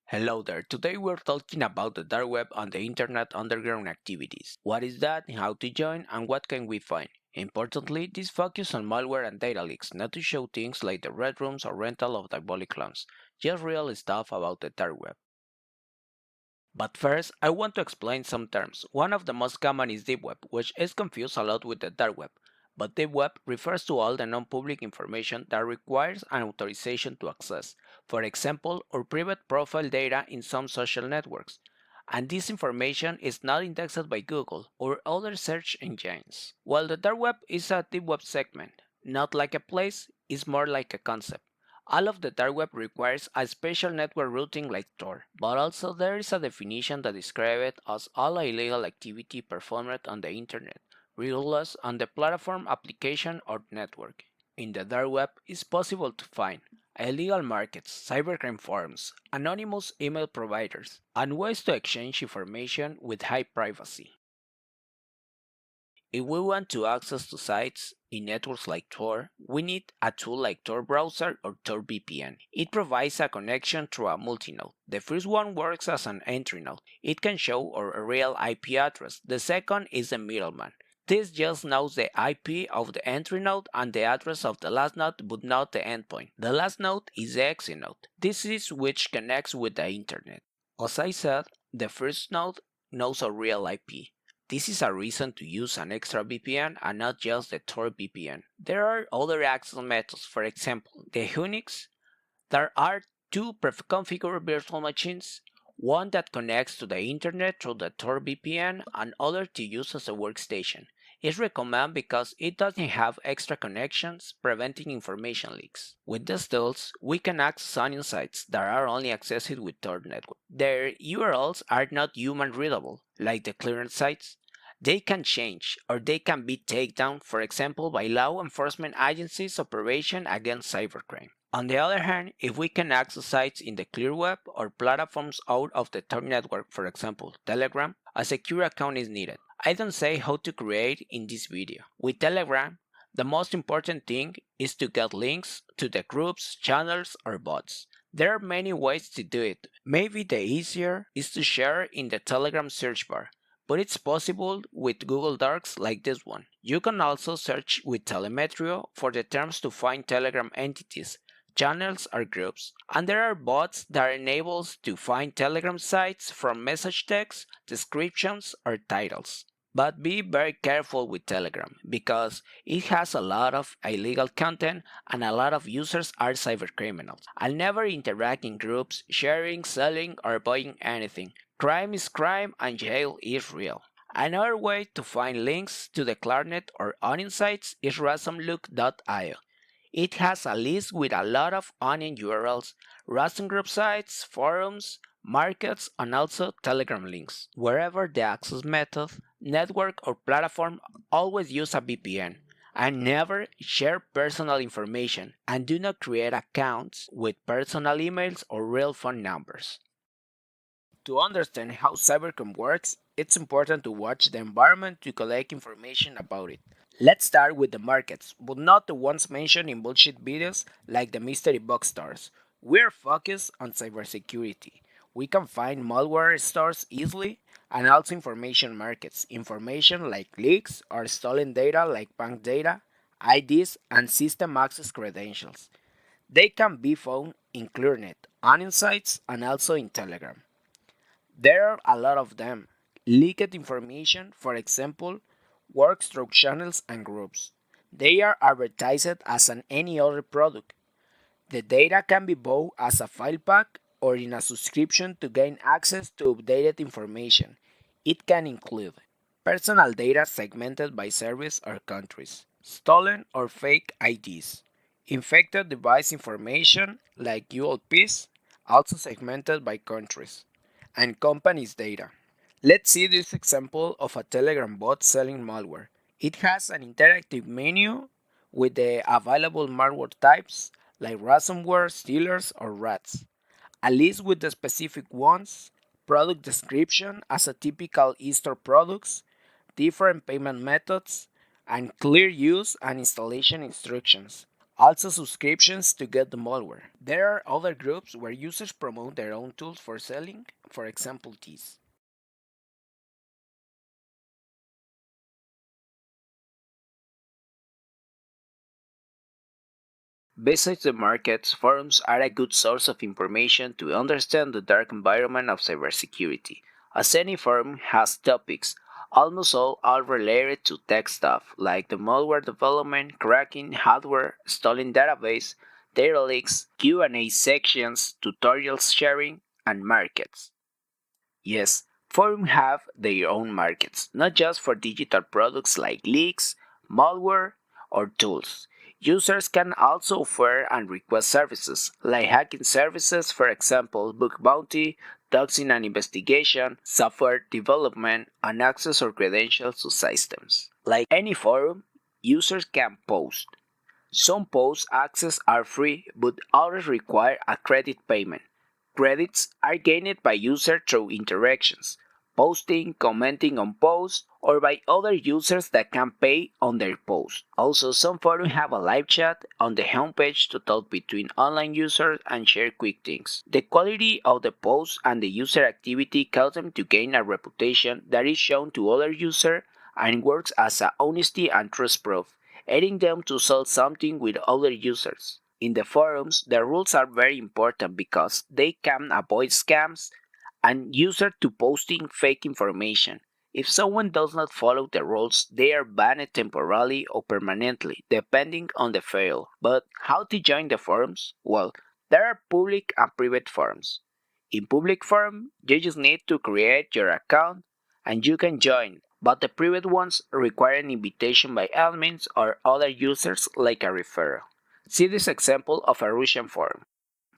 Hello there. Today we're talking about the dark web and the internet underground activities. What is that, how to join, and what can we find? Importantly, this focus on malware and data leaks, not to show things like the red rooms or rental of diabolic clones, just real stuff about the dark web. But first, I want to explain some terms. One of the most common is deep web, which is confused a lot with the dark web. But deep web refers to all the non-public information that requires an authorization to access, for example, our private profile data in some social networks. And this information is not indexed by Google or other search engines. While the dark web is a deep web segment, not like a place, it's more like a concept. All of the dark web requires a special network routing like Tor, but also there is a definition that describes it as all illegal activity performed on the internet, regardless on the platform, application, or network. In the dark web, it's possible to find illegal markets, cybercrime forums, anonymous email providers, and ways to exchange information with high privacy. If we want to access to sites in networks like Tor, we need a tool like Tor Browser or Tor VPN. It provides a connection through a multinode. The first one works as an entry node. It can show our real IP address. The second is the middleman. This just knows the IP of the entry node and the address of the last node but not the endpoint. The last node is the exit node. This is which connects with the internet. As I said, the first node knows a real IP. This is a reason to use an extra VPN and not just the Tor VPN. There are other access methods, for example, the Whonix. There are two pre-configured virtual machines, one that connects to the internet through the Tor VPN and other to use as a workstation. It's recommended because it doesn't have extra connections preventing information leaks. With these tools, we can access onion sites that are only accessed with Tor network. Their URLs are not human readable, like the clearance sites. They can change or they can be taken down, for example, by law enforcement agencies' operation against cybercrime. On the other hand, if we can access sites in the clear web or platforms out of the Tor network, for example, Telegram, a secure account is needed. I don't say how to create in this video. With Telegram, the most important thing is to get links to the groups, channels, or bots. There are many ways to do it. Maybe the easier is to share in the Telegram search bar, but it's possible with Google Docs like this one. You can also search with Telemetrio for the terms to find Telegram entities, channels, or groups. And there are bots that enables to find Telegram sites from message text, descriptions, or titles. But be very careful with Telegram because it has a lot of illegal content and a lot of users are cybercriminals. I'll never interact in groups, sharing, selling, or buying anything. Crime is crime and jail is real. Another way to find links to the Clarnet or Onion sites is ransomlook.io. It has a list with a lot of onion URLs, ransom group sites, forums, markets, and also Telegram links. Wherever the access method, network, or platform, always use a VPN. And never share personal information and do not create accounts with personal emails or real phone numbers. To understand how cybercrime works, it's important to watch the environment to collect information about it. Let's start with the markets, but not the ones mentioned in bullshit videos like the mystery box stores. We're focused on cybersecurity. We can find malware stores easily and also information markets. Information like leaks or stolen data like bank data, IDs, and system access credentials. They can be found in ClearNet, on sites, and also in Telegram. There are a lot of them. Leaked information, for example, works through channels and groups. They are advertised as an any other product. The data can be bought as a file pack or in a subscription to gain access to updated information. It can include personal data segmented by service or countries, stolen or fake IDs, infected device information like ULPs, also segmented by countries, and companies' data. Let's see this example of a Telegram bot selling malware. It has an interactive menu with the available malware types like ransomware, stealers, or rats. A list with the specific ones, product description as a typical e-store products, different payment methods, and clear use and installation instructions. Also, subscriptions to get the malware. There are other groups where users promote their own tools for selling, for example, these. Besides the markets, forums are a good source of information to understand the dark environment of cybersecurity. As any forum has topics, almost all are related to tech stuff, like the malware development, cracking, hardware, stolen database, data leaks, Q&A sections, tutorials sharing, and markets. Yes, forums have their own markets, not just for digital products like leaks, malware, or tools. Users can also offer and request services, like hacking services, for example, book bounty, doxing and investigation, software development, and access or credentials to systems. Like any forum, users can post. Some post access are free, but others require a credit payment. Credits are gained by users through interactions, posting, commenting on posts, or by other users that can pay on their posts. Also, some forums have a live chat on the homepage to talk between online users and share quick things. The quality of the posts and the user activity cause them to gain a reputation that is shown to other users and works as a honesty and trust proof, aiding them to sell something with other users. In the forums, the rules are very important because they can avoid scams and user to posting fake information. If someone does not follow the rules, they are banned temporarily or permanently, depending on the fail. But how to join the forums? Well, there are public and private forums. In public forum, you just need to create your account and you can join, but the private ones require an invitation by admins or other users like a referral. See this example of a Russian forum.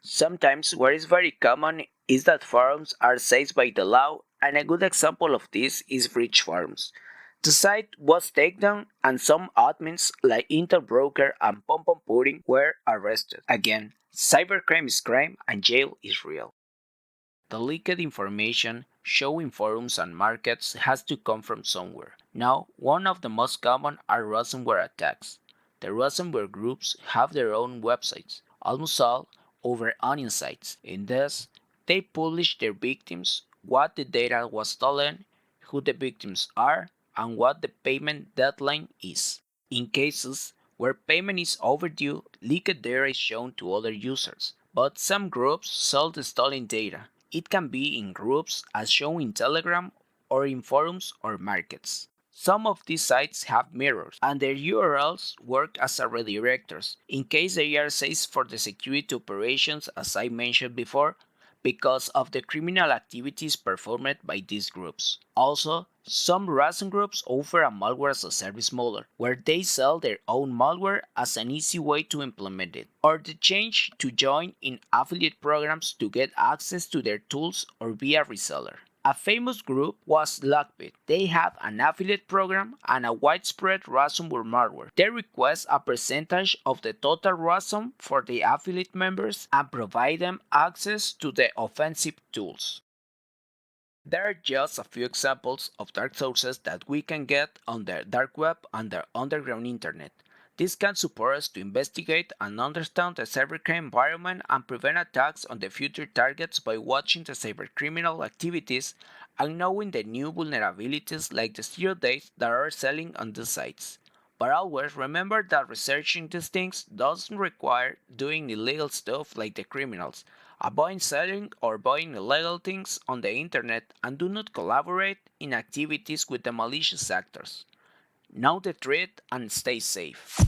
Sometimes what is very common is that forums are seized by the law, and a good example of this is breach forums. The site was taken down and some admins like Intel Broker and Pom Pom Pudding were arrested. Again, cybercrime is crime and jail is real. The leaked information showing forums and markets has to come from somewhere. Now, one of the most common are ransomware attacks. The ransomware groups have their own websites, almost all over onion sites. In this, they publish their victims, what the data was stolen, who the victims are, and what the payment deadline is. In cases where payment is overdue, leaked data is shown to other users, but some groups sell the stolen data. It can be in groups as shown in Telegram or in forums or markets. Some of these sites have mirrors, and their URLs work as a redirectors in case they are safe for the security operations as I mentioned before, because of the criminal activities performed by these groups. Also, some ransom groups offer a malware as a service model, where they sell their own malware as an easy way to implement it, or the change to join in affiliate programs to get access to their tools or be a reseller. A famous group was Lockbit. They have an affiliate program and a widespread ransomware malware. They request a percentage of the total ransom for the affiliate members and provide them access to the offensive tools. There are just a few examples of dark sources that we can get on the dark web and the underground internet. This can support us to investigate and understand the cybercrime environment and prevent attacks on the future targets by watching the cybercriminal activities and knowing the new vulnerabilities like the 0 days that are selling on these sites. But always remember that researching these things doesn't require doing illegal stuff like the criminals. Avoid selling or buying illegal things on the internet and do not collaborate in activities with the malicious actors. Know the threat and stay safe.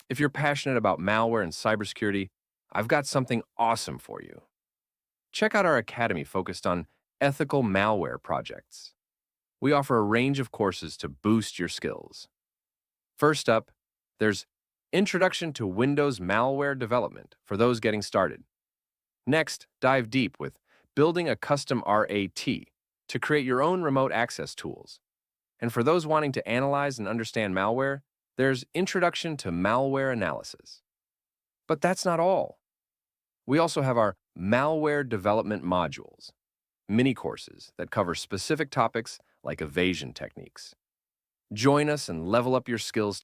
If you're passionate about malware and cybersecurity, I've got something awesome for you. Check out our academy focused on ethical malware projects. We offer a range of courses to boost your skills. First up, there's Introduction to Windows Malware Development for those getting started. Next, dive deep with Building a Custom RAT to create your own remote access tools. And for those wanting to analyze and understand malware, there's Introduction to Malware Analysis. But that's not all. We also have our Malware Development Modules, mini courses that cover specific topics like evasion techniques. Join us and level up your skills